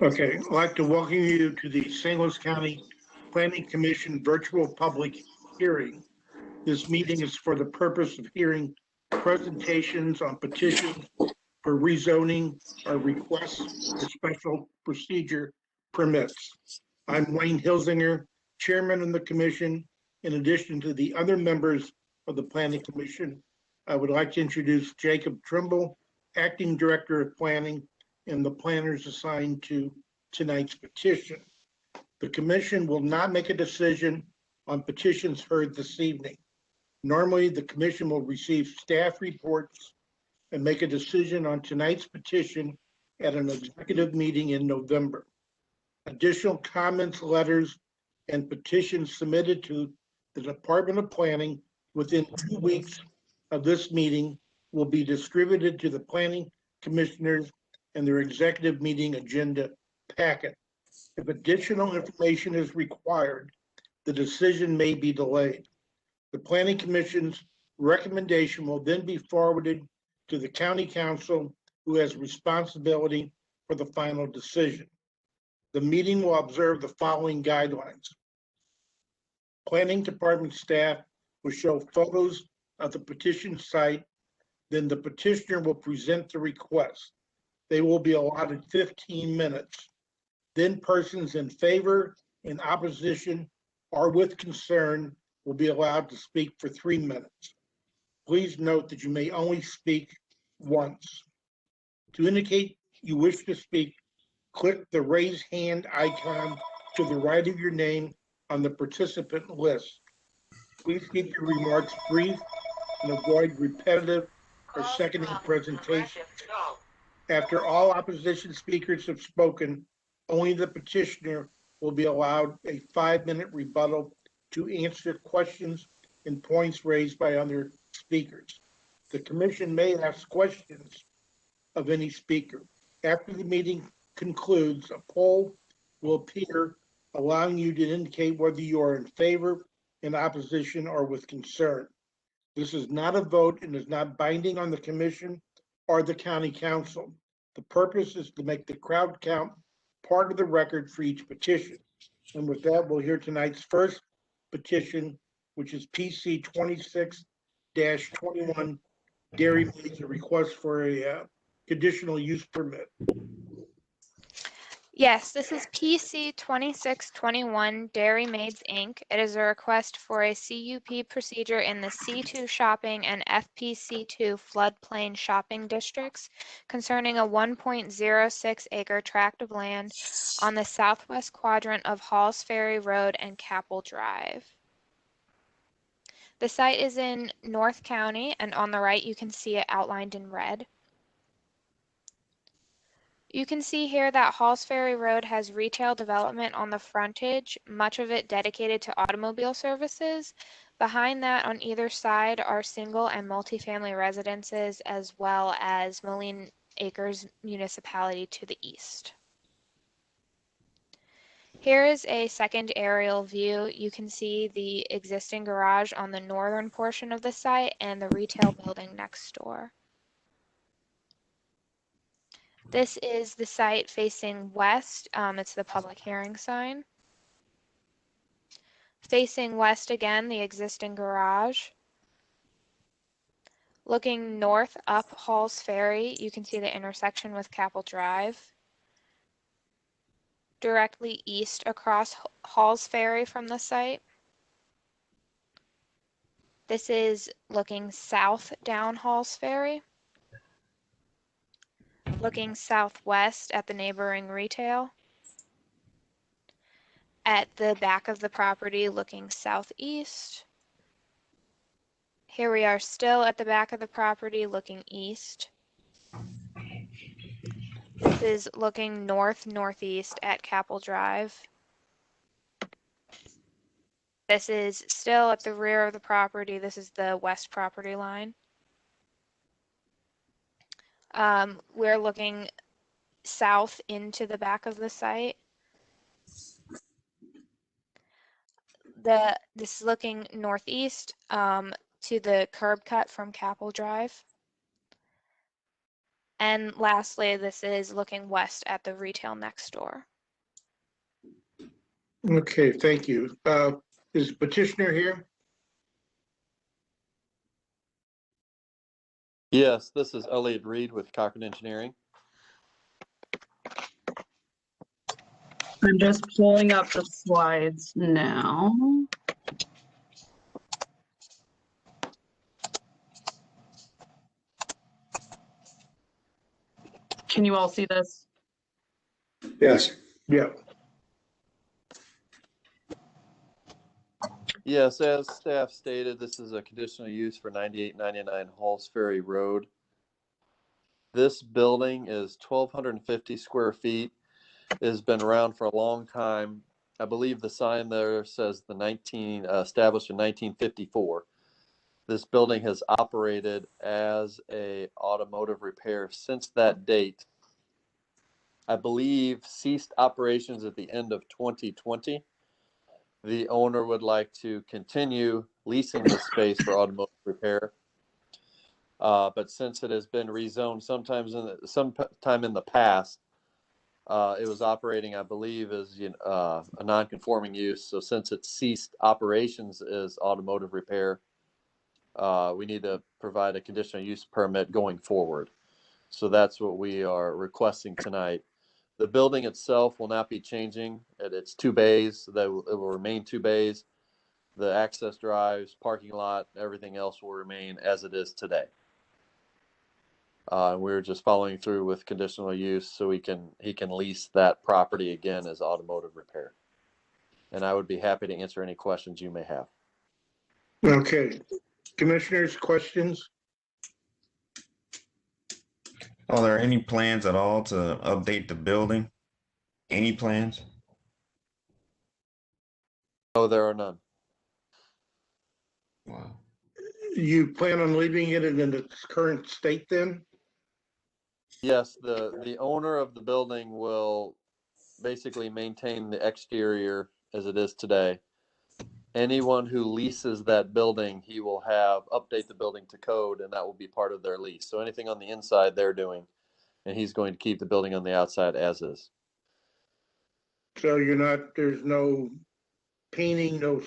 Okay, I'd like to welcome you to the St. Louis County Planning Commission virtual public hearing. This meeting is for the purpose of hearing presentations on petitions for rezoning or requests for special procedure permits. I'm Wayne Hilsinger, Chairman of the Commission. In addition to the other members of the Planning Commission, I would like to introduce Jacob Trimble, Acting Director of Planning, and the planners assigned to tonight's petition. The Commission will not make a decision on petitions heard this evening. Normally, the Commission will receive staff reports and make a decision on tonight's petition at an executive meeting in November. Additional comments, letters, and petitions submitted to the Department of Planning within 2 weeks of this meeting will be distributed to the Planning Commissioners and their executive meeting agenda packet. If additional information is required, the decision may be delayed. The Planning Commission's recommendation will then be forwarded to the County Council, who has responsibility for the final decision. The meeting will observe the following guidelines. Planning Department staff will show photos of the petition site, then the petitioner will present the request. They will be allotted 15 minutes. Then persons in favor, in opposition, or with concern will be allowed to speak for 3 minutes. Please note that you may only speak once. To indicate you wish to speak, click the raise hand icon to the right of your name on the participant list. Please keep your remarks brief and avoid repetitive or seconding presentations. After all opposition speakers have spoken, only the petitioner will be allowed a 5-minute rebuttal to answer questions and points raised by other speakers. The Commission may ask questions of any speaker. After the meeting concludes, a poll will appear, allowing you to indicate whether you are in favor, in opposition, or with concern. This is not a vote and is not binding on the Commission or the County Council. The purpose is to make the crowd count part of the record for each petition. And with that, we'll hear tonight's first petition, which is PC 26-21, Dairy Maids, a request for a conditional use permit. Yes, this is PC 2621 Dairy Maids, Inc. It is a request for a CUP procedure in the C2 shopping and FPC2 floodplain shopping districts concerning a 1.06 acre tract of land on the southwest quadrant of Halls Ferry Road and Kappel Drive. The site is in North County, and on the right you can see it outlined in red. You can see here that Halls Ferry Road has retail development on the frontage, much of it dedicated to automobile services. Behind that, on either side, are single and multifamily residences, as well as Moline Acres Municipality to the east. Here is a second aerial view. You can see the existing garage on the northern portion of the site and the retail building next door. This is the site facing west. It's the public hearing sign. Facing west again, the existing garage. Looking north up Halls Ferry, you can see the intersection with Kappel Drive. Directly east across Halls Ferry from the site. This is looking south down Halls Ferry. Looking southwest at the neighboring retail. At the back of the property, looking southeast. Here we are still at the back of the property, looking east. This is looking north-northeast at Kappel Drive. This is still at the rear of the property. This is the west property line. We're looking south into the back of the site. This is looking northeast to the curb cut from Kappel Drive. And lastly, this is looking west at the retail next door. Okay, thank you. Is petitioner here? Yes, this is Elliot Reed with Cochran Engineering. I'm just pulling up the slides now. Can you all see this? Yes. Yeah. Yes, as staff stated, this is a conditional use for 9899 Halls Ferry Road. This building is 1,250 square feet. It has been around for a long time. I believe the sign there says established in 1954. This building has operated as a automotive repair since that date. I believe ceased operations at the end of 2020. The owner would like to continue leasing this space for automotive repair. But since it has been rezoned sometime in the past, it was operating, I believe, as a non-conforming use. So since it ceased operations as automotive repair, we need to provide a conditional use permit going forward. So that's what we are requesting tonight. The building itself will not be changing. It's 2 bays. It will remain 2 bays. The access drives, parking lot, everything else will remain as it is today. We're just following through with conditional use so he can lease that property again as automotive repair. And I would be happy to answer any questions you may have. Okay. Commissioners, questions? Are there any plans at all to update the building? Any plans? No, there are none. Wow. You plan on leaving it in its current state then? Yes, the owner of the building will basically maintain the exterior as it is today. Anyone who leases that building, he will update the building to code, and that will be part of their lease. So anything on the inside they're doing, and he's going to keep the building on the outside as is. So there's no painting, no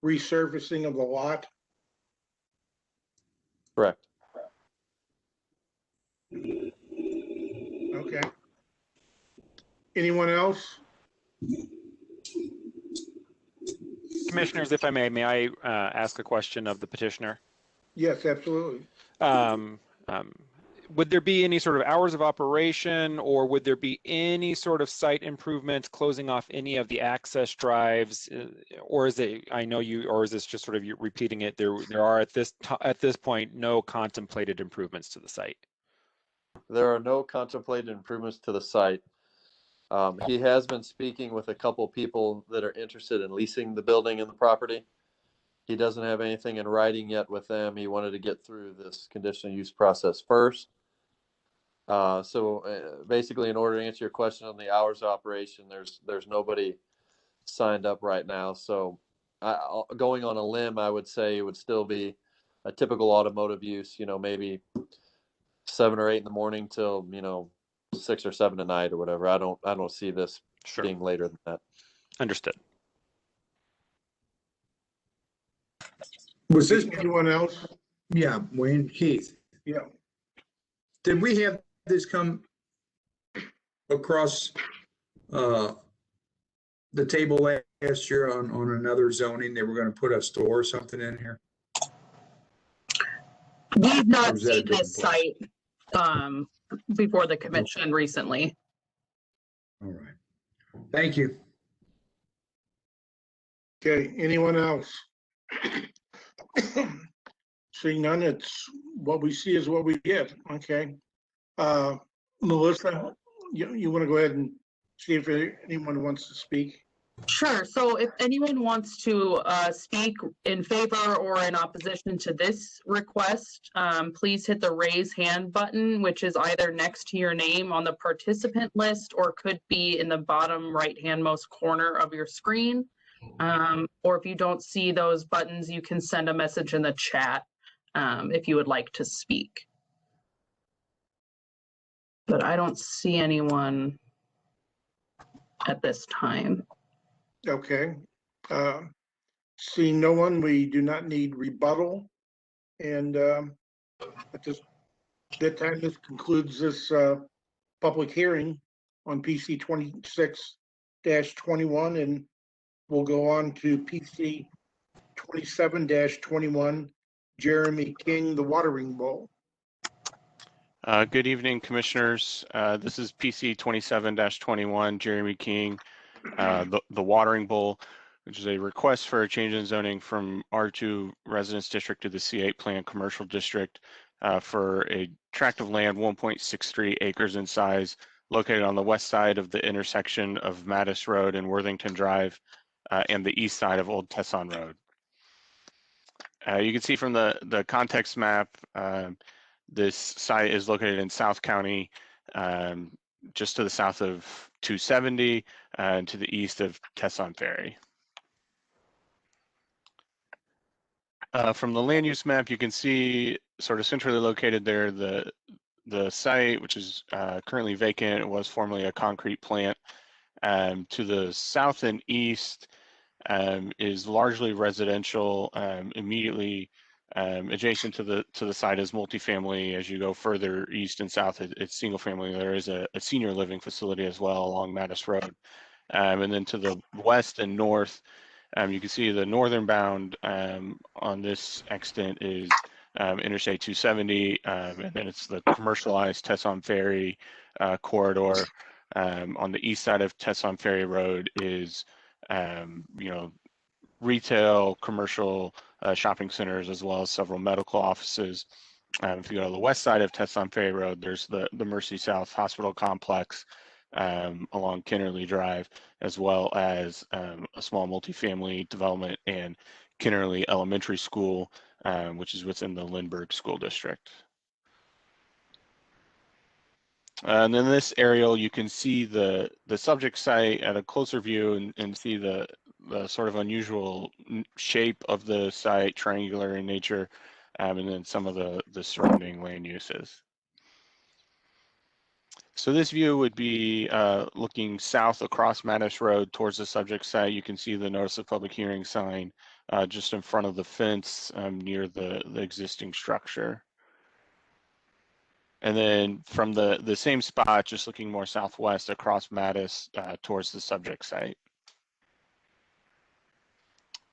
resurfacing of the lot? Correct. Okay. Anyone else? Commissioners, if I may I ask a question of the petitioner? Yes, absolutely. Would there be any sort of hours of operation, or would there be any sort of site improvements closing off any of the access drives, or is it? Or is this just sort of you repeating it? There are at this point no contemplated improvements to the site. There are no contemplated improvements to the site. He has been speaking with a couple people that are interested in leasing the building and the property. He doesn't have anything in writing yet with them. He wanted to get through this conditional use process first. So basically, in order to answer your question on the hours of operation, there's nobody signed up right now. So going on a limb, I would say it would still be a typical automotive use, maybe 7 or 8 in the morning till 6 or 7 at night or whatever. I don't see this Sure. being later than that. Understood. Was this, Anyone else? yeah, Wayne, Keith, Yeah. did we have this come across the table last year on another zoning? They were going to put a store or something in here? We've Or not is that a seen this different site before the commission recently. All right. Thank you. Okay, anyone else? Seeing none, it's what we see is what we get. Okay. Melissa, you want to go ahead and see if anyone wants to speak? Sure. So if anyone wants to speak in favor or in opposition to this request, please hit the raise hand button, which is either next to your name on the participant list or could be in the bottom right-hand most corner of your screen. Or if you don't see those buttons, you can send a message in the chat if you would like to speak. but I don't see anyone at this time. Okay. Seeing no one, we do not need rebuttal. And at that time, this concludes this public hearing on PC 26-21, and we'll go on to PC 27-21, Jeremy King, the watering bowl. Good evening, Commissioners. This is PC 27-21, Jeremy King, the watering bowl, which is a request for a change in zoning from R2 Residence District to the C8 Planned Commercial District for a tract of land 1.63 acres in size, located on the west side of the intersection of Mattis Road and Worthington Drive and the east side of Old Tesson Road. You can see from the context map, this site is located in South County, just to the south of 270 and to the east of Tesson Ferry. From the land use map, you can see sort of centrally located there, the site, which is currently vacant. It was formerly a concrete plant. To the south and east is largely residential. Immediately adjacent to the site is multifamily. As you go further east and south, it's single family. There is a senior living facility as well along Mattis Road. And then to the west and north, you can see the northern bound on this extent is Interstate 270, and then it's the commercialized Tesson Ferry corridor. On the east side of Tesson Ferry Road is, retail, commercial shopping centers, as well as several medical offices. If you go to the west side of Tesson Ferry Road, there's the Mercy South Hospital Complex along Kennerly Drive, as well as a small multifamily development and Kennerly Elementary School, which is within the Lindbergh School District. And in this aerial, you can see the subject site at a closer view and see the sort of unusual shape of the site, triangular in nature, and then some of the surrounding land uses. So this view would be looking south across Mattis Road towards the subject site. You can see the notice of public hearing sign just in front of the fence near the existing structure. And then from the same spot, just looking more southwest across Mattis towards the subject site.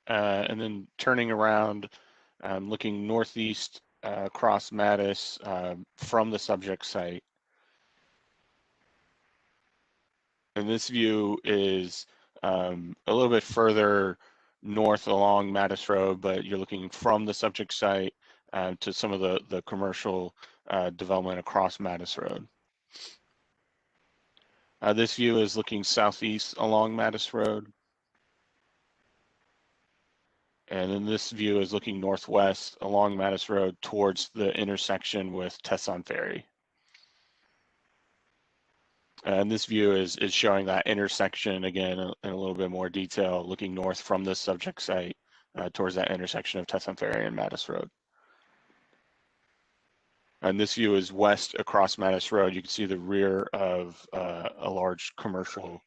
And then turning around, looking northeast across Mattis from the subject site. And this view is a little bit further north along Mattis Road, but you're looking from the subject site to some of the commercial development across Mattis Road. This view is looking southeast along Mattis Road. And then this view is looking northwest along Mattis Road towards the intersection with Tesson Ferry. And this view is showing that intersection again in a little bit more detail, looking north from the subject site towards that intersection of Tesson Ferry and Mattis Road. And this view is west across Mattis Road. You can see the rear of a large commercial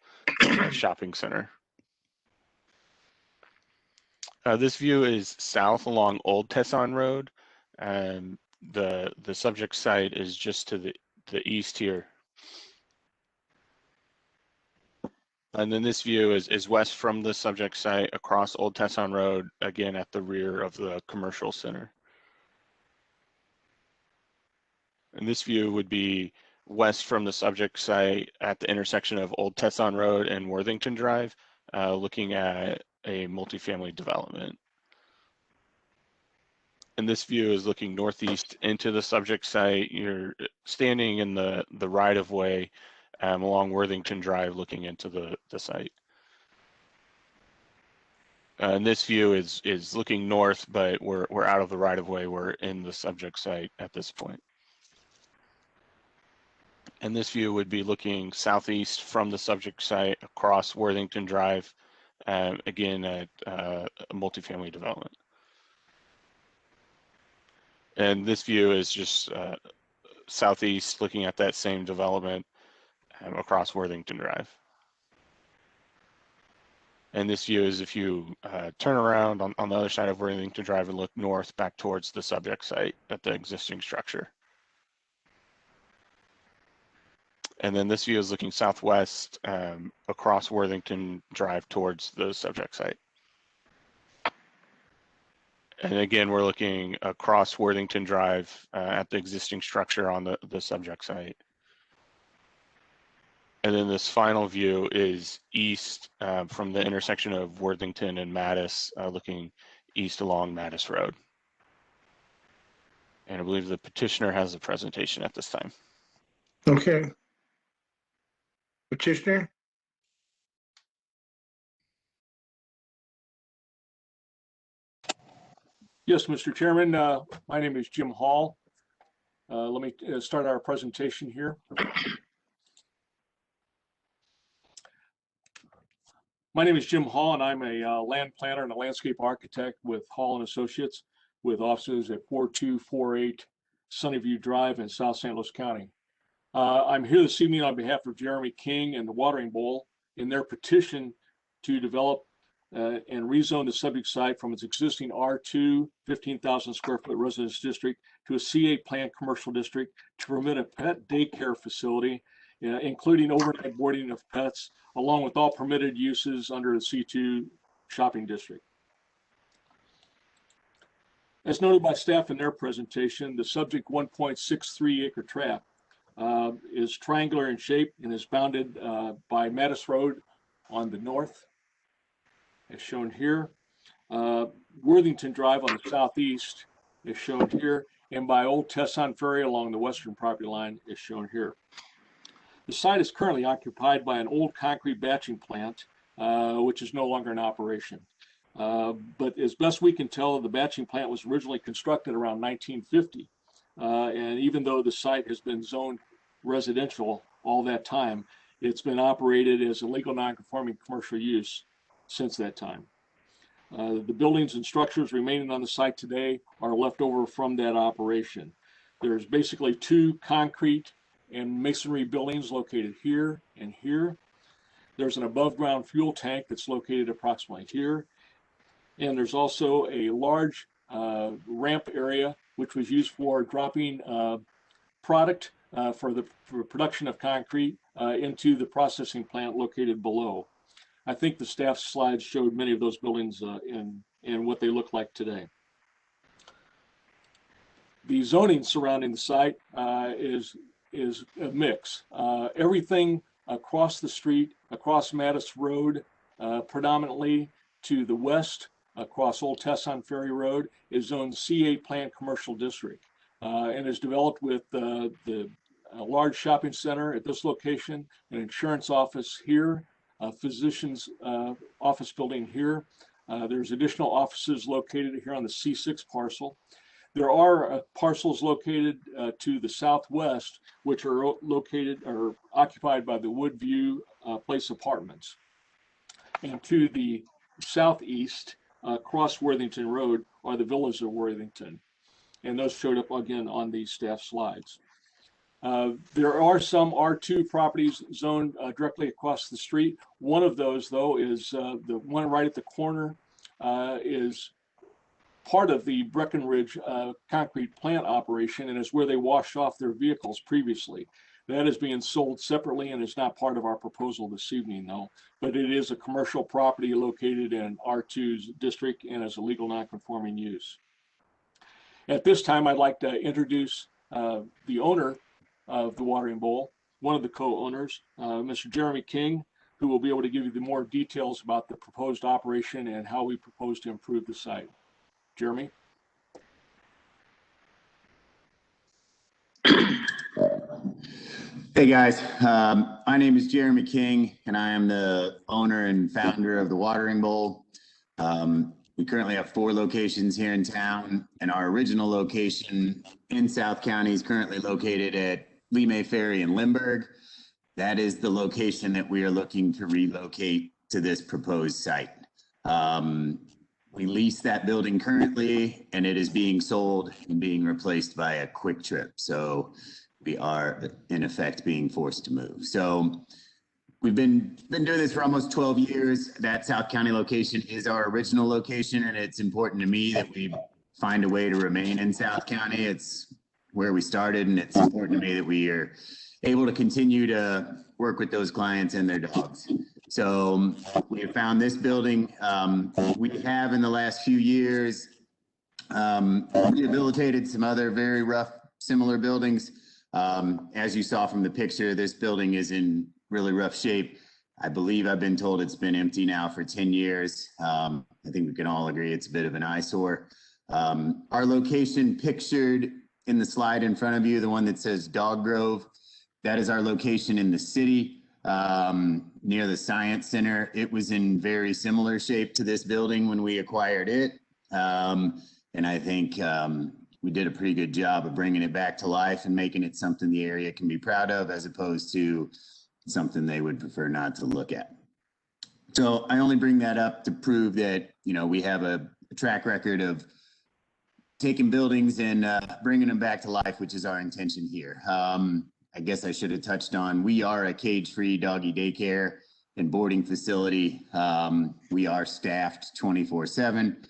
shopping center. This view is south along Old Tesson Road, and the subject site is just to the east here. And then this view is west from the subject site across Old Tesson Road, again at the rear of the commercial center. And this view would be west from the subject site at the intersection of Old Tesson Road and Worthington Drive, looking at a multifamily development. And this view is looking northeast into the subject site. You're standing in the right-of-way along Worthington Drive looking into the site. And this view is looking north, but we're out of the right-of-way. We're in the subject site at this point. And this view would be looking southeast from the subject site across Worthington Drive, again at a multifamily development. And this view is just southeast, looking at that same development across Worthington Drive. And this view is if you turn around on the other side of Worthington Drive and look north back towards the subject site at the existing structure. And then this view is looking southwest across Worthington Drive towards the subject site. And again, we're looking across Worthington Drive at the existing structure on the subject site. And then this final view is east from the intersection of Worthington and Mattis, looking east along Mattis Road. And I believe the petitioner has a presentation at this time. Okay. Petitioner? Yes, Mr. Chairman, my name is Jim Hall. Let me start our presentation here. My name is Jim Hall, and I'm a land planner and a landscape architect with Hall and Associates, with offices at 4248 Sunnyview Drive in South St. Louis County. I'm here this evening on behalf of Jeremy King and the Watering Bowl in their petition to develop and rezone the subject site from its existing R2 15,000 square foot residence district to a C8 planned commercial district to permit a pet daycare facility, including overnight boarding of pets, along with all permitted uses under the C2 shopping district. As noted by staff in their presentation, the subject 1.63 acre tract is triangular in shape and is bounded by Mattis Road on the north, as shown here. Worthington Drive on the southeast is shown here, and by Old Tesson Ferry along the western property line is shown here. The site is currently occupied by an old concrete batching plant, which is no longer in operation. But as best we can tell, the batching plant was originally constructed around 1950. And even though the site has been zoned residential all that time, it's been operated as a legal non-conforming commercial use since that time. The buildings and structures remaining on the site today are left over from that operation. There's basically two concrete and masonry buildings located here and here. There's an above ground fuel tank that's located approximately here. And there's also a large ramp area, which was used for dropping product for production of concrete into the processing plant located below. I think the staff slides showed many of those buildings in what they look like today. The zoning surrounding the site is a mix. Everything across the street, across Mattis Road, predominantly to the west, across Old Tesson Ferry Road, is zoned C8 planned commercial district and is developed with the large shopping center at this location, an insurance office here, a physician's office building here. There's additional offices located here on the C6 parcel. There are parcels located to the southwest, which are located or occupied by the Woodview Place Apartments. And to the southeast, across Worthington Road, are the Villas of Worthington. And those showed up again on these staff slides. There are some R2 properties zoned directly across the street. One of those, though, is the one right at the corner is part of the Breckenridge concrete plant operation and is where they washed off their vehicles previously. That is being sold separately and is not part of our proposal this evening, though. But it is a commercial property located in R2's district and is a legal non-conforming use. At this time, I'd like to introduce the owner of the Watering Bowl, one of the co-owners, Mr. Jeremy King, who will be able to give you the more details about the proposed operation and how we propose to improve the site. Jeremy? Hey guys, my name is Jeremy King and I am the owner and founder of the Watering Bowl. We currently have 4 locations here in town, and our original location in South County is currently located at Lee May Ferry in Lindbergh. That is the location that we are looking to relocate to this proposed site. We lease that building currently, and it is being sold and being replaced by a Quick Trip. So we are in effect being forced to move. So we've been doing this for almost 12 years. That South County location is our original location, and it's important to me that we find a way to remain in South County. It's where we started, and it's important to me that we are able to continue to work with those clients and their dogs. So we have found this building. We have in the last few years rehabilitated some other very rough, similar buildings. As you saw from the picture, this building is in really rough shape. I believe I've been told it's been empty now for 10 years. I think we can all agree it's a bit of an eyesore. Our location pictured in the slide in front of you, the one that says Dog Grove, that is our location in the city near the Science Center. It was in very similar shape to this building when we acquired it. And I think we did a pretty good job of bringing it back to life and making it something the area can be proud of, as opposed to something they would prefer not to look at. So I only bring that up to prove that, you know, we have a track record of taking buildings and bringing them back to life, which is our intention here. I guess I should have touched on, we are a cage-free doggy daycare and boarding facility. We are staffed 24/7.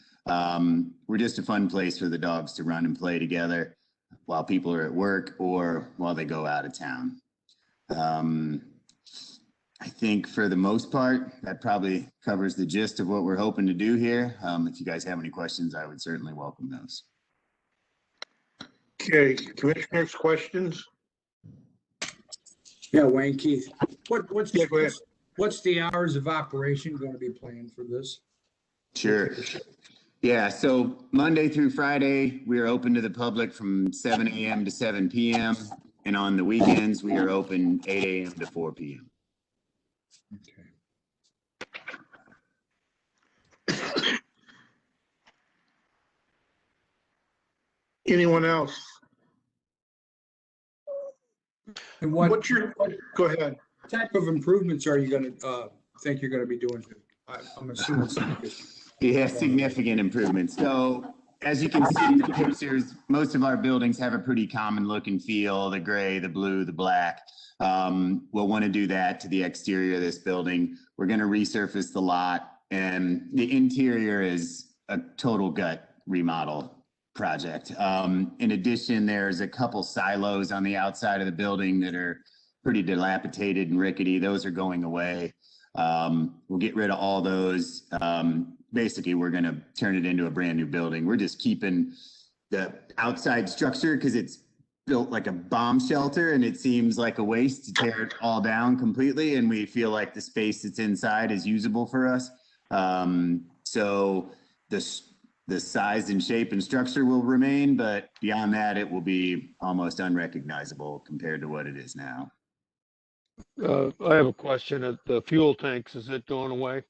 We're just a fun place for the dogs to run and play together while people are at work or while they go out of town. I think for the most part, that probably covers the gist of what we're hoping to do here. If you guys have any questions, I would certainly welcome those. Okay, commissioners, questions? Yeah, Wayne, Keith, what's Yeah, go ahead. what's the hours of operation going to be planned for this? Sure. Yeah, so Monday through Friday, we are open to the public from 7 a.m. to 7 p.m. And on the weekends, we are open 8 a.m. to 4 p.m. Okay. Anyone else? And What's your, go ahead. type of improvements are you going to think you're going to be doing? I'm assuming Yeah, significant improvements. So as you can see in the pictures, most of our buildings have a pretty common look and feel, the gray, the blue, the black. We'll want to do that to the exterior of this building. We're going to resurface the lot, and the interior is a total gut remodel project. In addition, there's a couple silos on the outside of the building that are pretty dilapidated and rickety. Those are going away. We'll get rid of all those. Basically, we're going to turn it into a brand new building. We're just keeping the outside structure because it's built like a bomb shelter, and it seems like a waste to tear it all down completely. And we feel like the space that's inside is usable for us. So the size and shape and structure will remain, but beyond that, it will be almost unrecognizable compared to what it is now. I have a question. The fuel tanks, is it going away?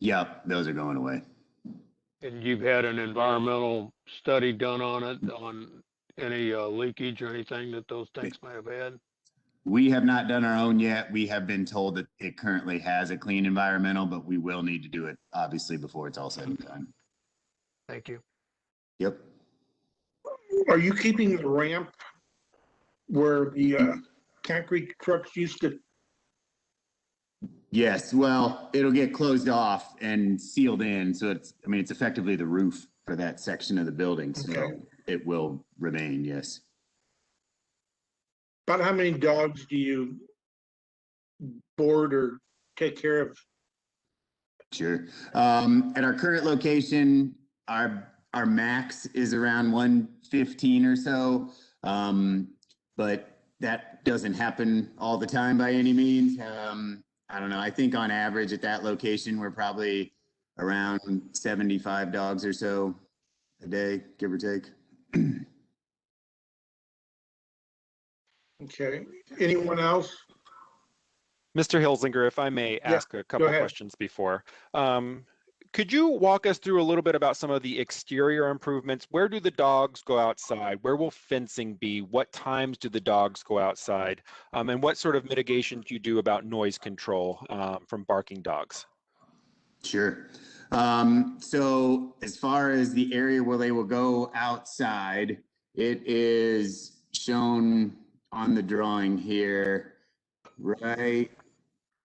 Yep, those are going away. And you've had an environmental study done on it, on any leakage or anything that those tanks might have had? We have not done our own yet. We have been told that it currently has a clean environmental, but we will need to do it, obviously, before it's all said and done. Thank you. Yep. Are you keeping the ramp where the concrete trucks used to? Yes, well, it'll get closed off and sealed in. So it's effectively the roof for that section of the building. So Okay. it will remain, yes. About how many dogs do you board or take care of? Sure. At our current location, our max is around 115 or so. But that doesn't happen all the time by any means. I don't know. I think on average at that location, we're probably around 75 dogs or so a day, give or take. Okay. Anyone else? Mr. Hilsinger, if I may ask a couple ahead. questions before. Could you walk us through a little bit about some of the exterior improvements? Where do the dogs go outside? Where will fencing be? What times do the dogs go outside? And what sort of mitigation do you do about noise control from barking dogs? Sure. So as far as the area where they will go outside, it is shown on the drawing here, right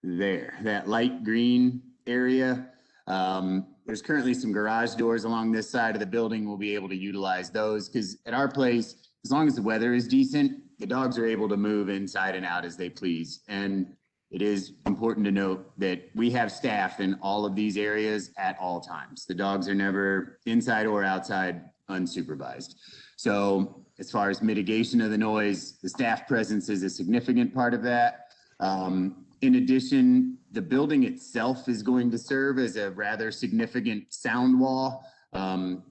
there, that light green area. There's currently some garage doors along this side of the building. We'll be able to utilize those because at our place, as long as the weather is decent, the dogs are able to move inside and out as they please. And it is important to note that we have staff in all of these areas at all times. The dogs are never inside or outside unsupervised. So as far as mitigation of the noise, the staff presence is a significant part of that. In addition, the building itself is going to serve as a rather significant sound wall,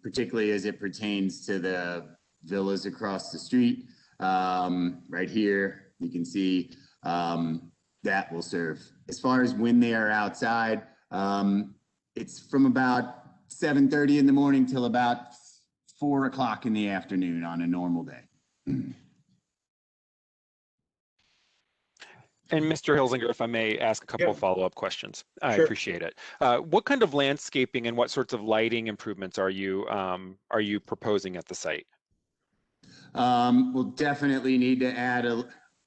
particularly as it pertains to the villas across the street. Right here, you can see that will serve. As far as when they are outside, it's from about 7:30 in the morning till about 4 o'clock in the afternoon on a normal day. And Mr. Hilsinger, if I may ask a couple Yeah. of follow-up questions, I Sure. appreciate it. What kind of landscaping and what sorts of lighting improvements are you proposing at the site? We'll definitely need to add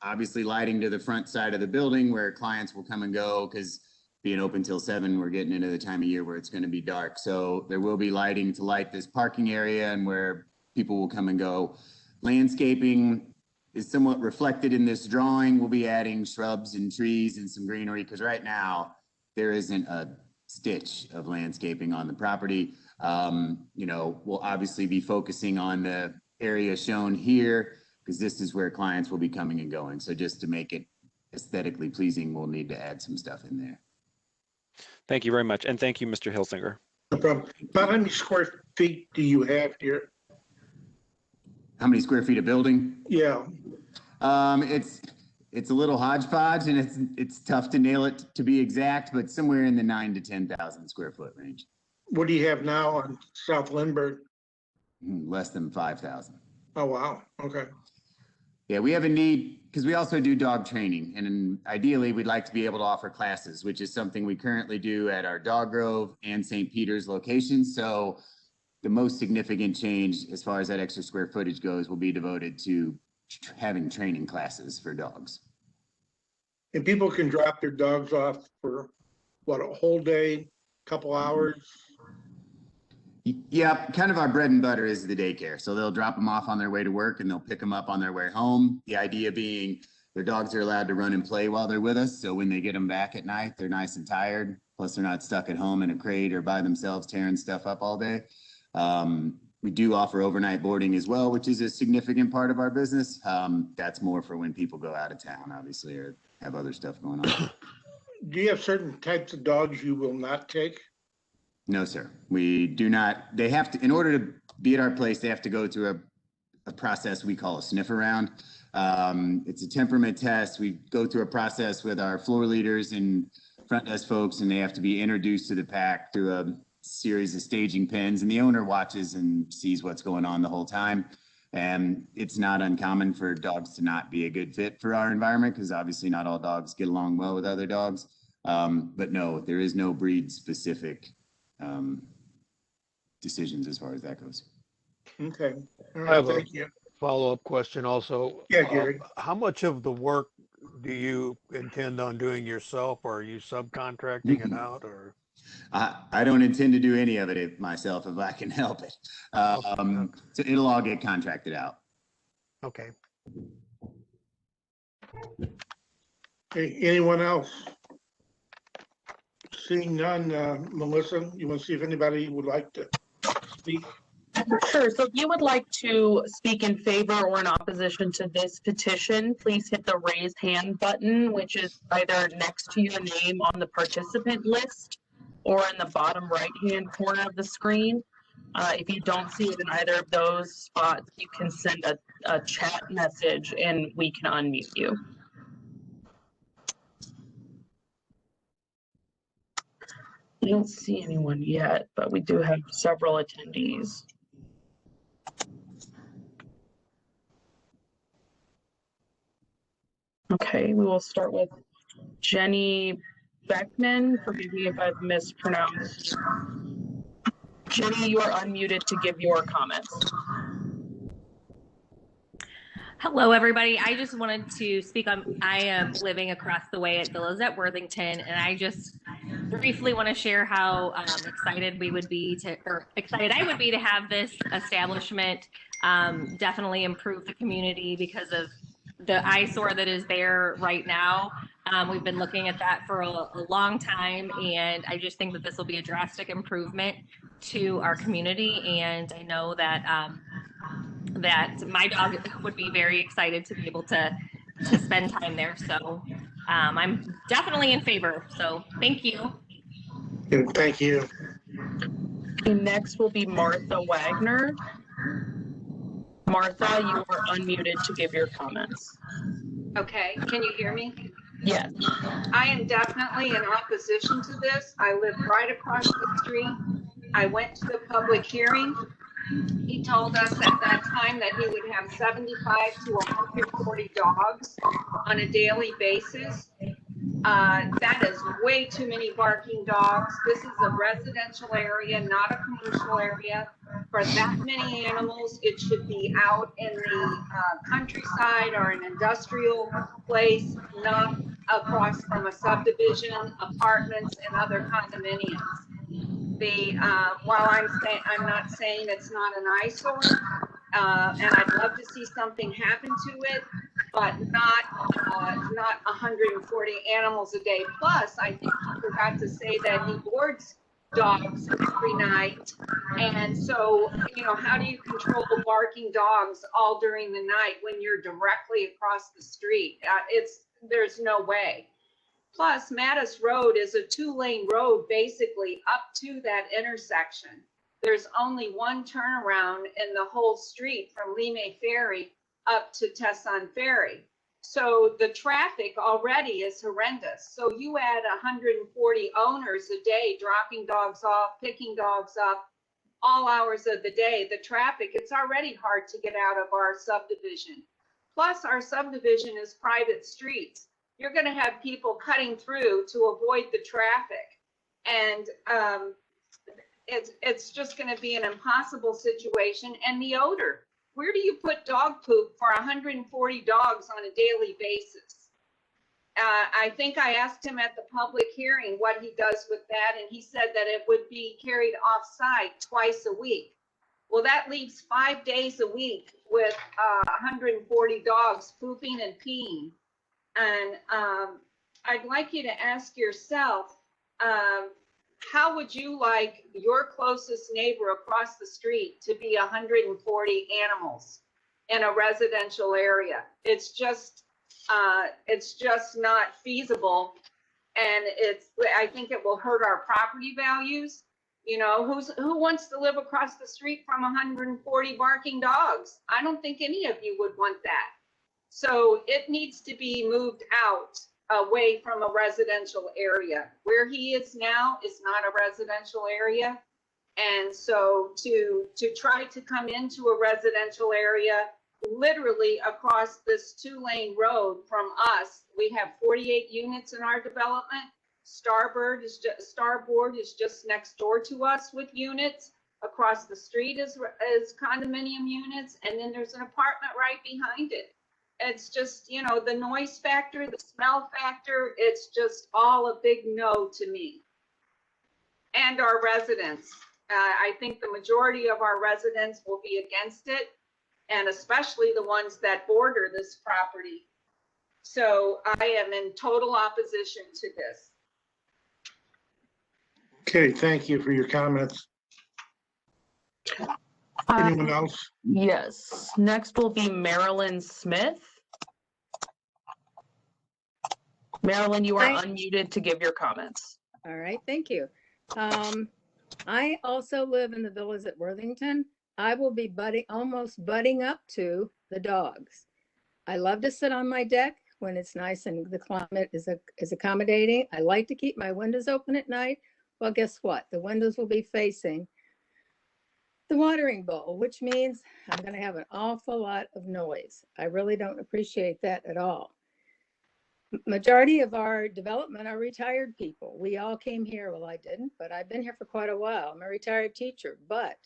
obviously lighting to the front side of the building where clients will come and go, because being open till 7, we're getting into the time of year where it's going to be dark. So there will be lighting to light this parking area and where people will come and go. Landscaping is somewhat reflected in this drawing. We'll be adding shrubs and trees and some greenery because right now there isn't a stitch of landscaping on the property. We'll obviously be focusing on the area shown here because this is where clients will be coming and going. So just to make it aesthetically pleasing, we'll need to add some stuff in there. Thank you very much. And thank you, Mr. Hilsinger. No problem. About how many square feet do you have here? How many square feet of building? Yeah. It's a little hodgepodge and it's tough to nail it to be exact, but somewhere in the 9,000 to 10,000 square foot range. What do you have now on South Lindbergh? Less than 5,000. Oh, wow. Okay. Yeah, we have a need because we also do dog training, and ideally we'd like to be able to offer classes, which is something we currently do at our Dog Grove and St. Peter's locations. So the most significant change as far as that extra square footage goes will be devoted to having training classes for dogs. And people can drop their dogs off for what, a whole day, couple hours? Yeah, kind of our bread and butter is the daycare. So they'll drop them off on their way to work and they'll pick them up on their way home. The idea being their dogs are allowed to run and play while they're with us. So when they get them back at night, they're nice and tired. Plus they're not stuck at home in a crate or by themselves tearing stuff up all day. We do offer overnight boarding as well, which is a significant part of our business. That's more for when people go out of town, obviously, or have other stuff going on. Do you have certain types of dogs you will not take? No, sir. We do not. They have to, in order to be at our place, they have to go through a process we call a sniff around. It's a temperament test. We go through a process with our floor leaders and front desk folks, and they have to be introduced to the pack through a series of staging pens, and the owner watches and sees what's going on the whole time. And it's not uncommon for dogs to not be a good fit for our environment because obviously not all dogs get along well with other dogs. But no, there is no breed specific decisions as far as that goes. Okay. All I right, have a thank you. follow-up question also. Yeah, Gary. How much of the work do you intend on doing yourself, or are you subcontracting it out, or? I don't intend to do any of it myself if I can help it. So it'll all get contracted out. Okay. Hey, anyone else? Seeing none, Melissa, you want to see if anybody would like to speak? Sure. So if you would like to speak in favor or in opposition to this petition, please hit the raise hand button, which is either next to your name on the participant list or in the bottom right-hand corner of the screen. If you don't see it in either of those spots, you can send a chat message and we can unmute you. I don't see anyone yet, but we do have several attendees. Okay, we will start with Jenny Beckman. Forgive me if I've mispronounced. Jenny, you are unmuted to give your comments. Hello, everybody. I just wanted to speak on, I am living across the way at Villas at Worthington, and I just briefly want to share how excited we would be to, or excited I would be to have this establishment definitely improve the community because of the eyesore that is there right now. We've been looking at that for a long time, and I just think that this will be a drastic improvement to our community, and I know that that my dog would be very excited to be able to spend time there. So I'm definitely in favor. So thank you. Thank you. Okay, next will be Martha Wagner. Martha, you are unmuted to give your comments. Okay, can you hear me? Yes. I am definitely in opposition to this. I live right across the street. I went to the public hearing. He told us at that time that he would have 75 to 140 dogs on a daily basis. That is way too many barking dogs. This is a residential area, not a commercial area. For that many animals, it should be out in the countryside or an industrial place, not across from a subdivision, apartments, and other condominiums. While I'm not saying it's not an eyesore, and I'd love to see something happen to it, but not 140 animals a day. Plus, I think he forgot to say that he boards dogs every night, and so how do you control barking dogs all during the night when you're directly across the street? There's no way. Plus, Mattis Road is a 2-lane road basically up to that intersection. There's only one turnaround in the whole street from Lee Ferry up to Tesson Ferry. So the traffic already is horrendous. So you add 140 owners a day dropping dogs off, picking dogs up, all hours of the day. The traffic, it's already hard to get out of our subdivision. Plus, our subdivision is private streets. You're going to have people cutting through to avoid the traffic. And it's just going to be an impossible situation. And the odor, where do you put dog poop for 140 dogs on a daily basis? I think I asked him at the public hearing what he does with that, and he said that it would be carried off-site twice a week. Well, that leaves 5 days a week with 140 dogs pooping and peeing. And I'd like you to ask yourself, how would you like your closest neighbor across the street to be 140 animals in a residential area? It's just not feasible, and I think it will hurt our property values. Who wants to live across the street from 140 barking dogs? I don't think any of you would want that. So it needs to be moved out away from a residential area. Where he is now is not a residential area. And so to try to come into a residential area, literally across this 2-lane road from us, we have 48 units in our development. Starboard is just next door to us with units. Across the street is condominium units, and then there's an apartment right behind it. It's just, the noise factor, the smell factor, it's just all a big no to me. And our residents, I think the majority of our residents will be against it, and especially the ones that border this property. So I am in total opposition to this. Okay, thank you for your comments. Anyone else? Yes. Next will be Marilyn Smith. Marilyn, you are unmuted to give your comments. All right, thank you. I also live in the villas at Worthington. I will be almost butting up to the dogs. I love to sit on my deck when it's nice and the climate is accommodating. I like to keep my windows open at night. Well, guess what? The windows will be facing the watering bowl, which means I'm going to have an awful lot of noise. I really don't appreciate that at all. Majority of our development are retired people. We all came here. Well, I didn't, but I've been here for quite a while. I'm a retired teacher, but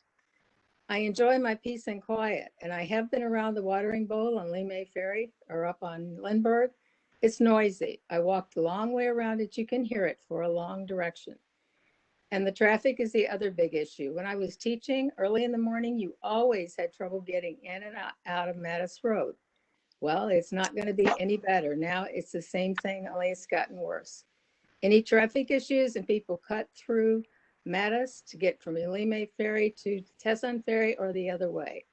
I enjoy my peace and quiet, and I have been around the watering bowl on Lee Ferry or up on Lindbergh. It's noisy. I walked the long way around it. You can hear it for a long direction. And the traffic is the other big issue. When I was teaching early in the morning, you always had trouble getting in and out of Mattis Road. Well, it's not going to be any better. Now it's the same thing, only it's gotten worse. Any traffic issues and people cut through Mattis to get from Lee Ferry to Tesson Ferry or the other way.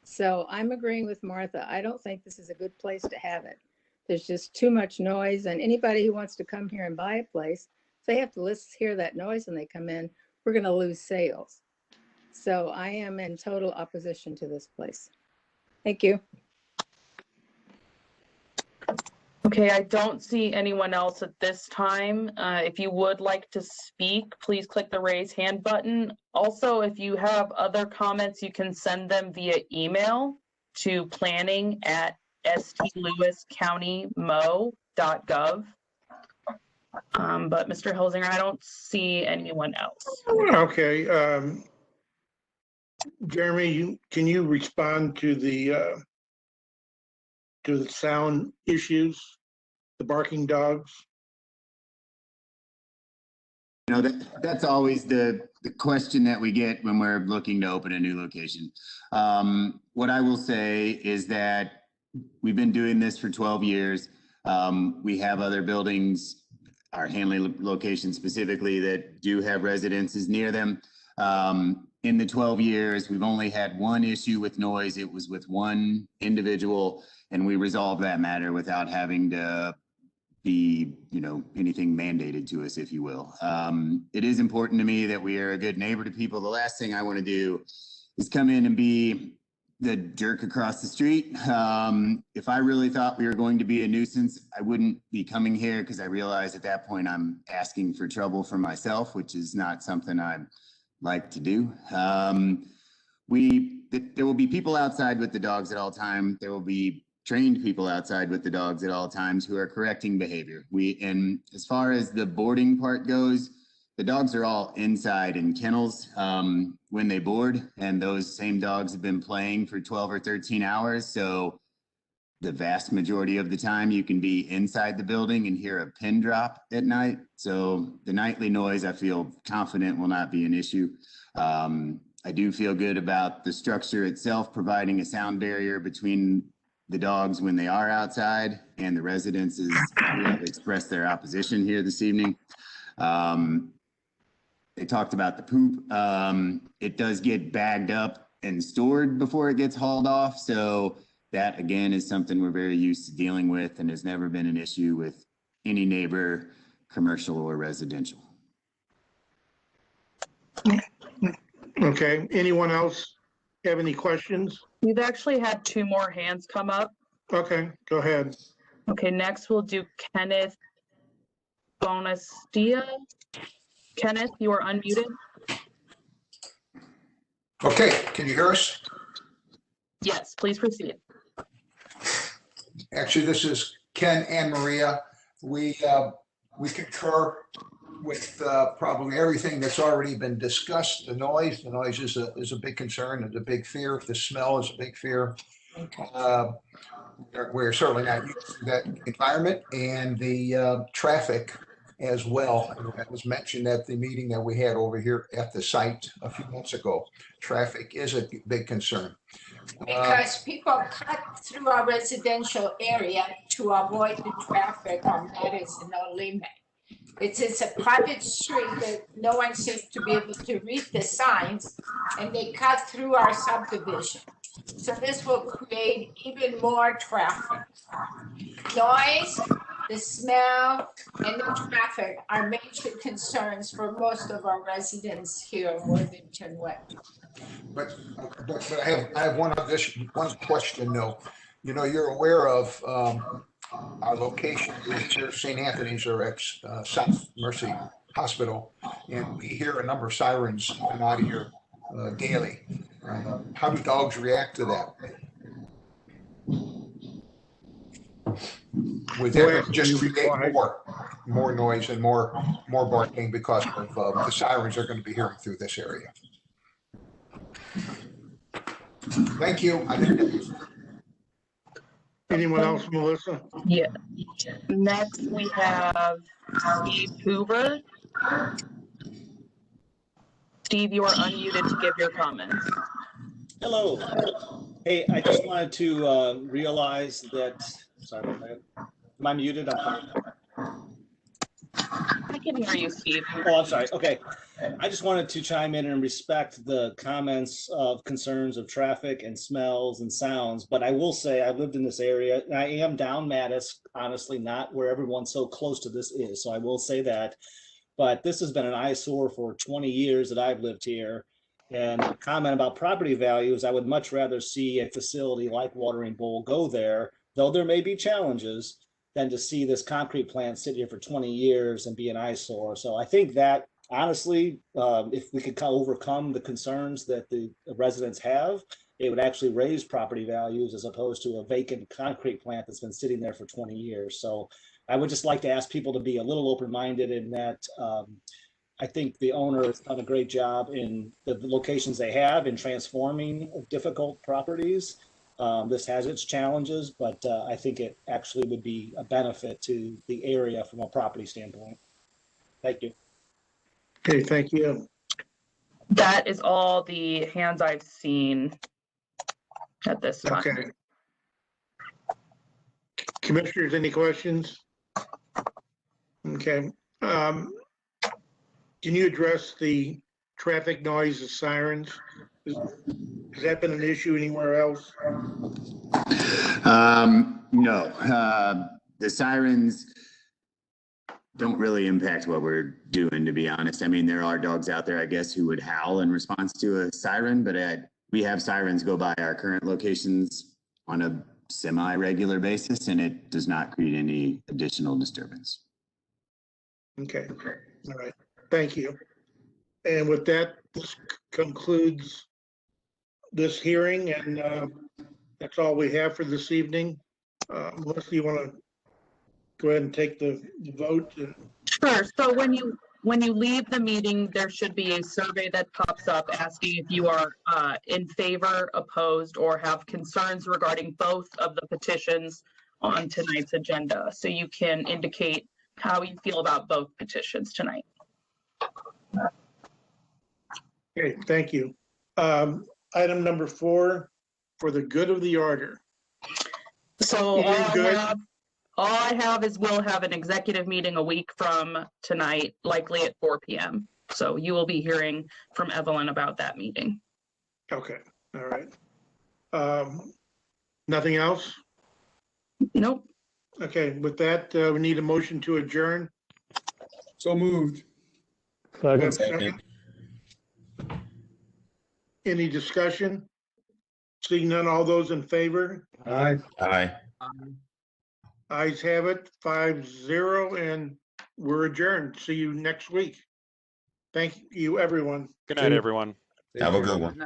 So I'm agreeing with Martha. I don't think this is a good place to have it. There's just too much noise, and anybody who wants to come here and buy a place, if they have to hear that noise when they come in, we're going to lose sales. So I am in total opposition to this place. Thank you. Okay, I don't see anyone else at this time. If you would like to speak, please click the raise hand button. Also, if you have other comments, you can send them via email to planning@stlewiscountymo.gov. But Mr. Hilsinger, I don't see anyone else. Okay. Jeremy, can you respond to the sound issues, the barking dogs? You know, that's always the question that we get when we're looking to open a new location. What I will say is that we've been doing this for 12 years. We have other buildings, our Hanley location specifically, that do have residences near them. In the 12 years, we've only had one issue with noise. It was with one individual, and we resolved that matter without having to be, you know, anything mandated to us, if you will. It is important to me that we are a good neighbor to people. The last thing I want to do is come in and be the jerk across the street. If I really thought we were going to be a nuisance, I wouldn't be coming here, because I realize at that point I'm asking for trouble for myself, which is not something I'd like to do. There will be people outside with the dogs at all time. There will be trained people outside with the dogs at all times who are correcting behavior. And as far as the boarding part goes, the dogs are all inside in kennels when they board, and those same dogs have been playing for 12 or 13 hours. So the vast majority of the time you can be inside the building and hear a pin drop at night. So the nightly noise, I feel confident, will not be an issue. I do feel good about the structure itself, providing a sound barrier between the dogs when they are outside and the residences who have expressed their opposition here this evening. They talked about the poop. It does get bagged up and stored before it gets hauled off. So that, again, is something we're very used to dealing with and has never been an issue with any neighbor, commercial or residential. Okay. Anyone else have any questions? We've actually had two more hands come up. Okay, go ahead. Okay, next we'll do Kenneth Bonastia. Kenneth, you are unmuted. Okay, can you hear us? Yes, please proceed. Actually, this is Ken and Maria. We concur with probably everything that's already been discussed. The noise is a big concern, it's a big fear. The smell is a big fear. We're certainly not used to that environment, and the traffic as well. That was mentioned at the meeting that we had over here at the site a few months ago. Traffic is a big concern. Because people cut through our residential area to avoid the traffic on Mattis and Olime. It's a private street that no one seems to be able to read the signs, and they cut through our subdivision. So this will create even more traffic. Noise, the smell, and the traffic are major concerns for most of our residents here in Worthington Way. But I have one question though. You know, you're aware of our location is here, St. Anthony's or ex South Mercy Hospital, and we hear a number of sirens coming out of here daily. How do dogs react to that? Would that just create more noise and more barking because of the sirens are going to be hearing through this area? Thank you. Anyone else, Melissa? Yeah. Next, we have Steve Hoover. Steve, you are unmuted to give your comments. Hello. Hey, I just wanted to realize that, sorry about that. Am I muted? I'm sorry. I can hear you, Steve. Oh, I'm sorry. Okay. I just wanted to chime in and respect the comments of concerns of traffic and smells and sounds. But I will say I lived in this area and I am down Mattis, honestly, not where everyone so close to this is. So I will say that. But this has been an eyesore for 20 years that I've lived here. And the comment about property values, I would much rather see a facility like Watering Bowl go there, though there may be challenges, than to see this concrete plant sit here for 20 years and be an eyesore. So I think that, honestly, if we could overcome the concerns that the residents have, it would actually raise property values as opposed to a vacant concrete plant that's been sitting there for 20 years. So I would just like to ask people to be a little open-minded in that. I think the owner has done a great job in the locations they have in transforming difficult properties. This has its challenges, but I think it actually would be a benefit to the area from a property standpoint. Thank you. Okay, thank you. That is all the hands I've seen at this time. Okay. Commissioners, any questions? Okay. Can you address the traffic noise, the sirens? Has that been an issue anywhere else? No, the sirens don't really impact what we're doing, to be honest. I mean, there are dogs out there, I guess, who would howl in response to a siren, but we have sirens go by our current locations on a semi-regular basis, and it does not create any additional disturbance. Okay, all right, thank you. And with that, this concludes this hearing, and that's all we have for this evening. Melissa, you want to go ahead and take the vote? Sure. So when you leave the meeting, there should be a survey that pops up asking if you are in favor, opposed, or have concerns regarding both of the petitions on tonight's agenda. So you can indicate how you feel about both petitions tonight. Okay, thank you. Item number 4, for the good of the order. So all I have is we'll have an executive meeting a week from tonight, likely at 4 p.m. So you will be hearing from Evelyn about that meeting. Okay, all right. Nothing else? Nope. Okay, with that, we need a motion to adjourn. So moved. Second. Any discussion? Seeing none, all those in favor? Aye. Aye. Ayes have it, 5-0, and we're adjourned. See you next week. Thank you, everyone. Good night, everyone. Have a good one.